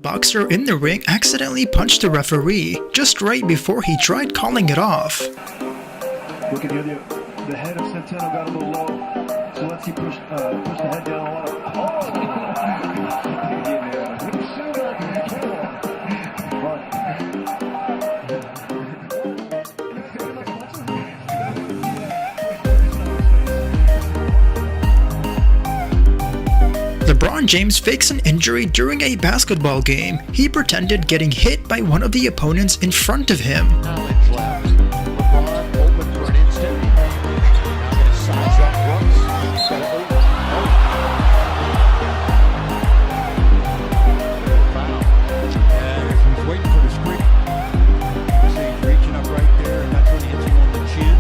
Boxer in the ring accidentally punched the referee just right before he tried calling it off. Look at the head of Centeno got a little low, so let's see push the head down a lot. LeBron James fakes an injury during a basketball game. He pretended getting hit by one of the opponents in front of him. Knowledge left. LeBron open for an instant. Now going to size up Brooks. Got to open. Foul. And he's waiting for the screen. See, he's reaching up right there, and that's when he hits him on the chin.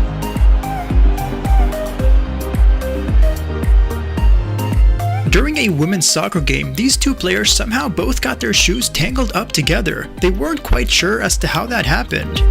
During a women's soccer game, these two players somehow both got their shoes tangled up together. They weren't quite sure as to how that happened.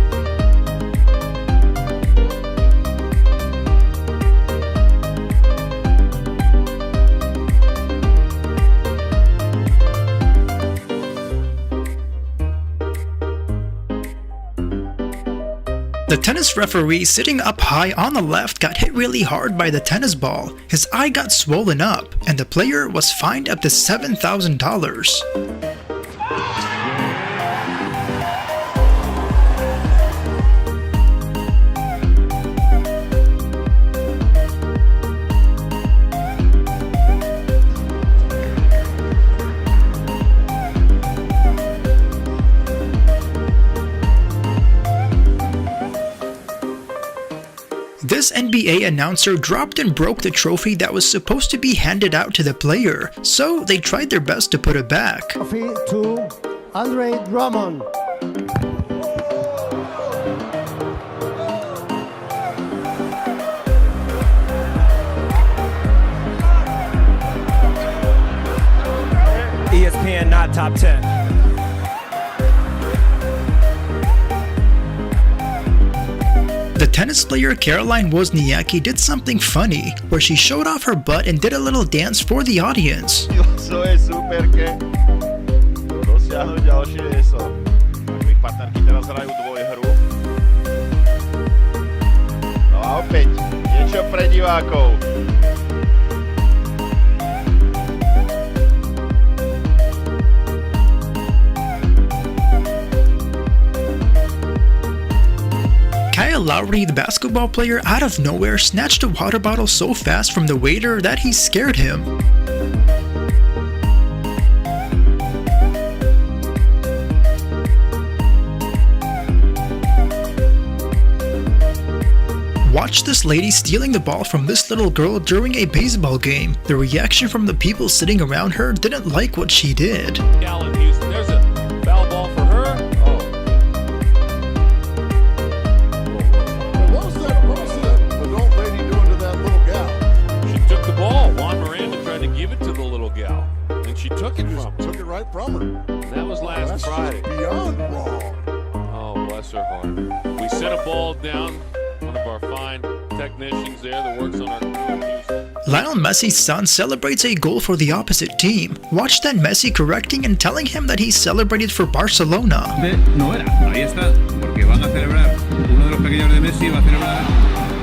The tennis referee sitting up high on the left got hit really hard by the tennis ball. His eye got swollen up, and the player was fined up to $7,000. This NBA announcer dropped and broke the trophy that was supposed to be handed out to the player, so they tried their best to put it back. Trophy to Andre Drummond. ESPN not top 10. The tennis player Caroline Wozniacki did something funny, where she showed off her butt and did a little dance for the audience. Kyle Lowry, the basketball player, out of nowhere snatched a water bottle so fast from the waiter that he scared him. Watch this lady stealing the ball from this little girl during a baseball game. The reaction from the people sitting around her didn't like what she did. Allen Houston, there's a foul ball for her. She took it right from her. That was last Friday. Beyond wrong. Oh, bless her heart. We sent a ball down. One of our fine technicians there that works on our crew in Houston. Lionel Messi's son celebrates a goal for the opposite team. Watch then Messi correcting and telling him that he celebrated for Barcelona. No era, ahí está, porque van a celebrar. Uno de los pequeños de Messi va a celebrar.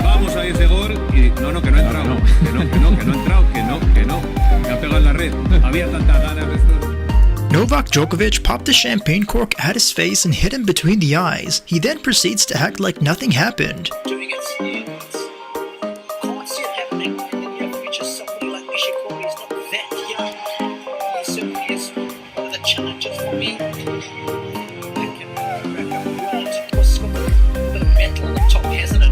Vamos a ese gol y no, que no ha entrado. Que no ha entrado, que no. Me ha pegado en la red. Había tantas ganas de esto. Novak Djokovic popped a champagne cork at his face and hit him between the eyes. He then proceeds to act like nothing happened. Doing it, can't see it happening in the near future. Somebody like Nishikori is not that young. He certainly is one of the challenges for me. I can rack up the world. Of course, it's got a bit of metal on the top, hasn't it?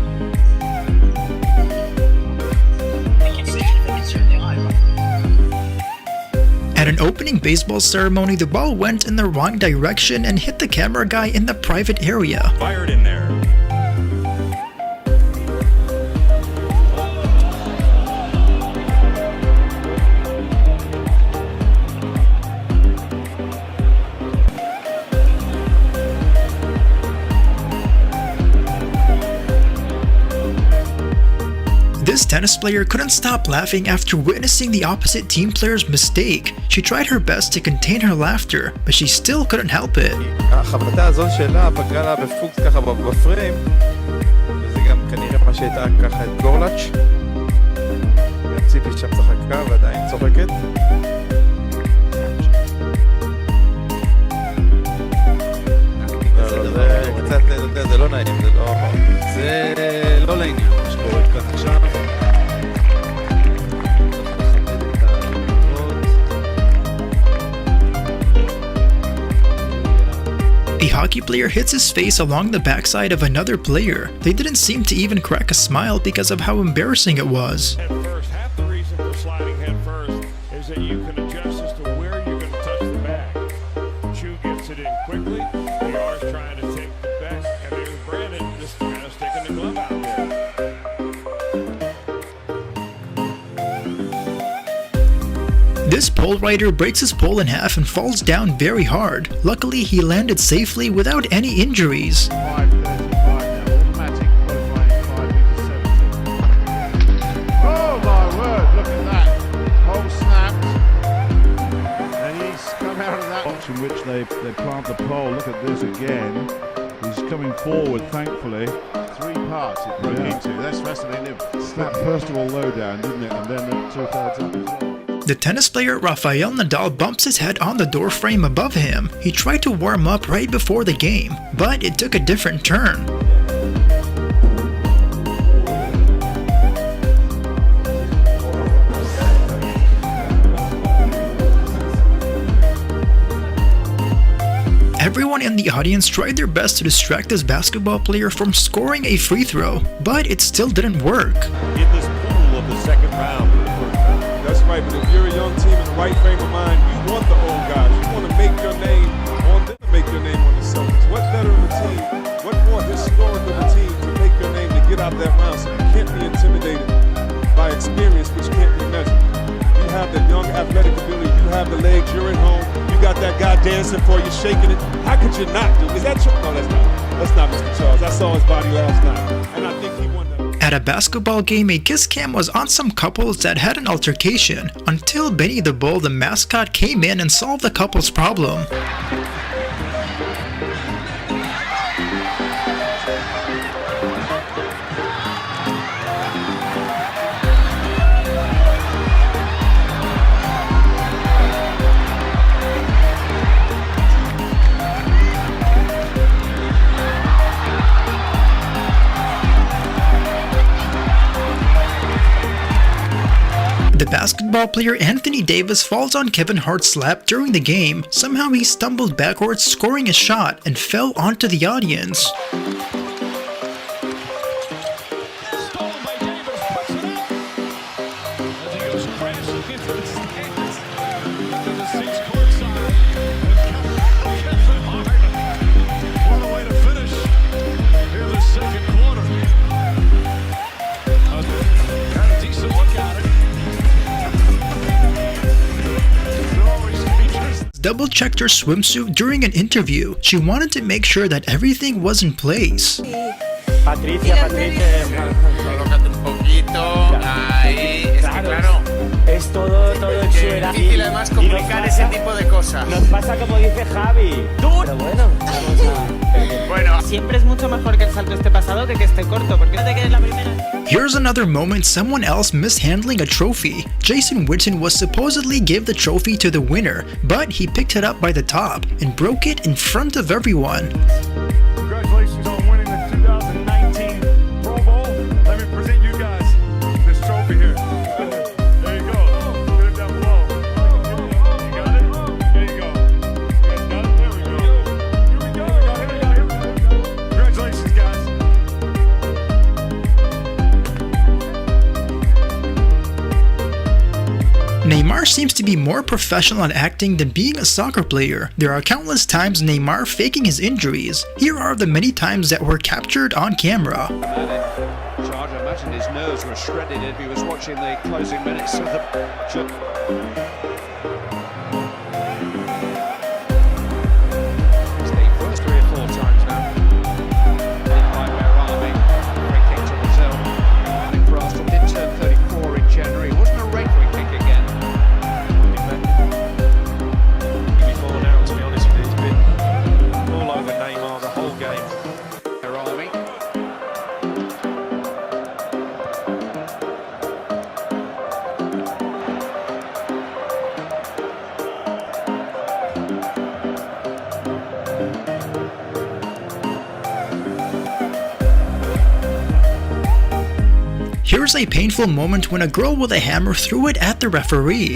I can see it if it hits you in the eye, right? At an opening baseball ceremony, the ball went in the wrong direction and hit the camera guy in the private area. Fired in there. This tennis player couldn't stop laughing after witnessing the opposite team player's mistake. She tried her best to contain her laughter, but she still couldn't help it. החבטה הזו שלה פגעה לה בפוקס ככה בפריים, וזה גם כנראה מה שהייתה ככה את גורלץ'. גם ציפי שם צחקה ועדיין צוחקת. זה קצת, זה לא נעים, זה לא לעניין מה שקורה כאן עכשיו. A hockey player hits his face along the backside of another player. They didn't seem to even crack a smile because of how embarrassing it was. Head first. Half the reason for sliding head first is that you can adjust as to where you're going to touch the bag. Chu gets it in quickly. BR's trying to take the back, and there's Brandon just kind of sticking the glove out there. This pole rider breaks his pole in half and falls down very hard. Luckily, he landed safely without any injuries. 5:35 now, automatic qualifying 5 into 17. Oh my word, look at that. Pole snapped. And he's come out of that box in which they plant the pole. Look at this again. He's coming forward, thankfully. 3 parts it broke into. That's fascinating. It snapped first of all low down, didn't it? And then the 2/3 up as well. The tennis player Rafael Nadal bumps his head on the door frame above him. He tried to warm up right before the game, but it took a different turn. Everyone in the audience tried their best to distract this basketball player from scoring a free throw, but it still didn't work. In this pool of the second round. That's right, but if you're a young team in the right frame of mind, you want the old guys. You want to make your name on them to make your name on the Celtics. What better of a team, what more historic of a team to make your name to get out that round so you can't be intimidated by experience which can't be measured. You have that young athletic ability, you have the legs, you're at home, you got that guy dancing for you, shaking it. How could you not do it? Is that true? No, that's not Mr. Charles. I saw his body last night, and I think he won that. At a basketball game, a kiss cam was on some couples that had an altercation until Benny the Bull, the mascot, came in and solved the couple's problem. The basketball player Anthony Davis falls on Kevin Hart's lap during the game. Somehow he stumbled backwards, scoring a shot, and fell onto the audience. Stolen by Davis, puts it up. As he goes crashing into the stands. To the seats courtside. Kevin Hart. What a way to finish. Here the second quarter. Got a decent look at it. Double-checked her swimsuit during an interview. She wanted to make sure that everything was in place. Patricia. Colócate un poquito, ahí, es que claro, Es todo es difícil además comunicar ese tipo de cosas. Nos pasa como dice Javi. Pero bueno, Bueno, siempre es mucho mejor que el salto esté pasado que esté corto, porque no te quedes la primera. Here's another moment someone else mishandling a trophy. Jason Witten was supposedly give the trophy to the winner, but he picked it up by the top and broke it in front of everyone. Congratulations on winning the 2019 Pro Bowl. Let me present you guys this trophy here. There you go. Put it down below. You got it? There you go. You guys got it? There we go. Here we go. Here we go. Congratulations, guys. Neymar seems to be more professional at acting than being a soccer player. There are countless times Neymar faking his injuries. Here are the many times that were captured on camera. Charge, I imagine his nerves were shredded if he was watching the closing minutes of the... It's the first 3 or 4 times now. By Berami, free kick to Brazil. And for Arsenal did turn Here's a painful moment when a girl with a hammer threw it at the referee.